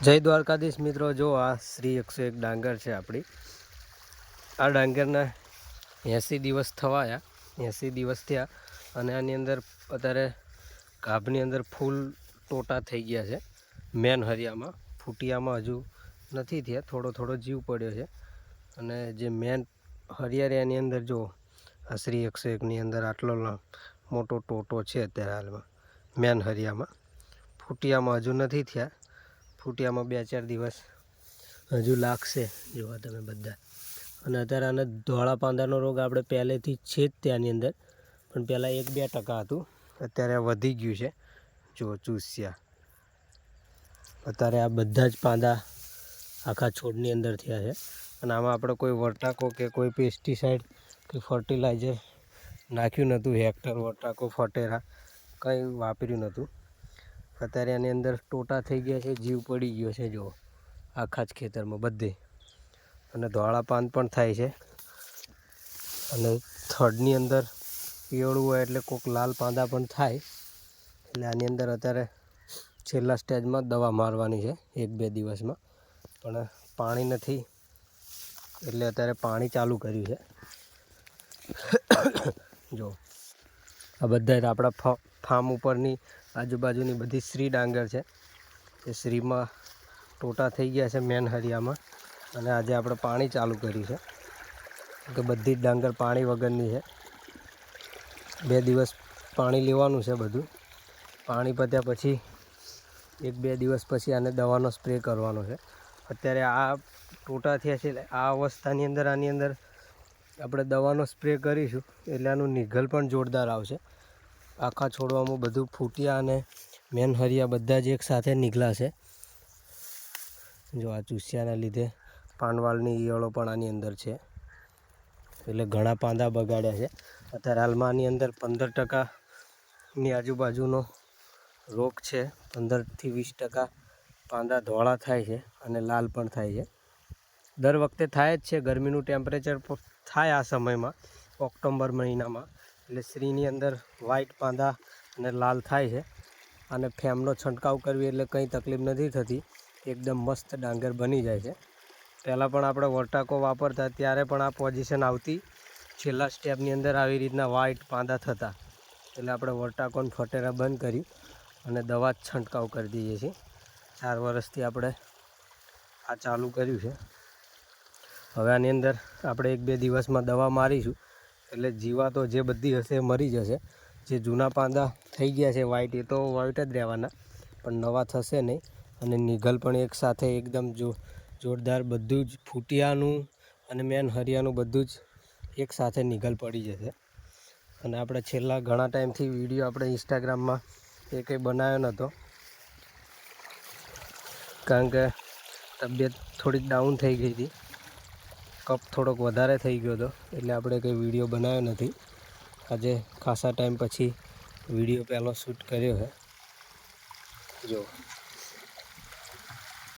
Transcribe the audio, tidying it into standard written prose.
જય દ્વારકાધીશ મિત્રો, જો આ શ્રી 101 ડાંગર છે આપણી. આ ડાંગરના 80 દિવસ થવાયા, 80 દિવસ થયા અને આની અંદર અત્યારે ગાભની અંદર ફૂલ ટોટા થઈ ગયા છે. મેન હરિયામાં, ફૂટિયામાં હજુ નથી થયા, થોડો જીવ પડ્યો છે. અને જે મેન હરિયાની અંદર જો આ શ્રી 101ની અંદર આટલો મોટો ટોટો છે અત્યારે હાલમાં મેન હરિયામાં. ફૂટિયામાં હજુ નથી થયા, ફૂટિયામાં 2-4 દિવસ હજુ લાગશે, જોવા તમે બધા. અને અત્યારે આને ધોળા પાંદાનો રોગ આપણે પહેલેથી જ છે જ ત્યાંની અંદર, પણ પહેલાં 1-2% હતું, અત્યારે વધી ગયું છે. જો ચૂસ્યા અત્યારે આ બધા જ પાંદા આખા છોડની અંદર થયા છે. અને આમાં આપણે કોઈ વરટાકો કે કોઈ પેસ્ટિસાઇડ કે ફર્ટિલાઇઝર નાખ્યું નહોતું. હેક્ટર વરટાકો ફટેરા કંઈ વાપર્યું નહોતું. અત્યારે આની અંદર ટોટા થઈ ગયા છે, જીવ પડી ગયો છે જો આખા જ ખેતરમાં બધે. અને ધોળા પાન પણ થાય છે. અને થડની અંદર પીળું હોય એટલે કોઈક લાલ પાંદા પણ થાય. એટલે આની અંદર અત્યારે છેલ્લા સ્ટેજમાં દવા મારવાની છે 1-2 દિવસમાં, પણ પાણી નથી એટલે અત્યારે પાણી ચાલુ કર્યું છે. જો આ બધા આપણા ફાર્મ ઉપરની આજુબાજુની બધી શ્રી ડાંગર છે. એ શ્રીમાં ટોટા થઈ ગયા છે મેન હરિયામાં. અને આજે આપણે પાણી ચાલુ કર્યું છે કે બધી જ ડાંગર પાણી વગરની છે. 2 દિવસ પાણી લેવાનું છે બધું. પાણી પત્યા પછી 1-2 દિવસ પછી આને દવાનો સ્પ્રે કરવાનો છે. અત્યારે આ ટોટા થયા છે એટલે આ અવસ્થાની અંદર આની અંદર આપણે દવાનો સ્પ્રે કરીશું એટલે આનું નિગલ પણ જોરદાર આવશે. આખા છોડવામાં બધું ફૂટિયા અને મેન હરિયા બધા જ એક સાથે નીકળાશે. જો આ ચૂસ્યાના લીધે પાનવાળની ઈયળો પણ આની અંદર છે, એટલે ઘણા પાંદા બગાડ્યા છે. અત્યારે હાલમાં આની અંદર 15%ની આજુબાજુનો રોગ છે. 15-20% પાંદા ધોળા થાય છે અને લાલ પણ થાય છે. દર વખતે થાય જ છે. ગરમીનું ટેમ્પરેચર થાય આ સમયમાં, ઓક્ટોબર મહિનામાં, એટલે શ્રીની અંદર વ્હાઈટ પાંદા અને લાલ થાય છે. અને ફેમનો છંટકાવ કરવી એટલે કંઈ તકલીફ નથી થતી, એકદમ મસ્ત ડાંગર બની જાય છે. પહેલાં પણ આપણે વરટાકો વાપરતા ત્યારે પણ આ પોઝિશન આવતી. છેલ્લા સ્ટેપની અંદર આવી રીતના વ્હાઈટ પાંદા થતા, એટલે આપણે વરટાકોને ફટેરા બંધ કરી અને દવા જ છંટકાવ કરી દઈએ છીએ. 4 વર્ષથી આપણે આ ચાલુ કર્યું છે. હવે આની અંદર આપણે 1-2 દિવસમાં દવા મારીશું એટલે જીવાતો જે બધી હશે એ મરી જશે. જે જૂના પાંદા થઈ ગયા છે વ્હાઈટ, એ તો વ્હાઈટ જ રહેવાના, પણ નવા થશે નહીં. અને નિગલ પણ એકસાથે એકદમ જોરદાર બધું જ ફૂટિયાનું અને મેન હરિયાનું બધું જ એકસાથે નિગલ પડી જશે. અને આપણે છેલ્લા ઘણા ટાઈમથી વિડીયો આપણે ઇન્સ્ટાગ્રામમાં એ કંઈ બનાવ્યો નહોતો, કારણ કે તબિયત થોડીક ડાઉન થઈ ગઈ હતી, કફ થોડોક વધારે થઈ ગયો હતો, એટલે આપણે કંઈ વિડીયો બનાવ્યો નથી. આજે ખાસા ટાઈમ પછી વિડીયો પહેલો શૂટ કર્યો છે. જો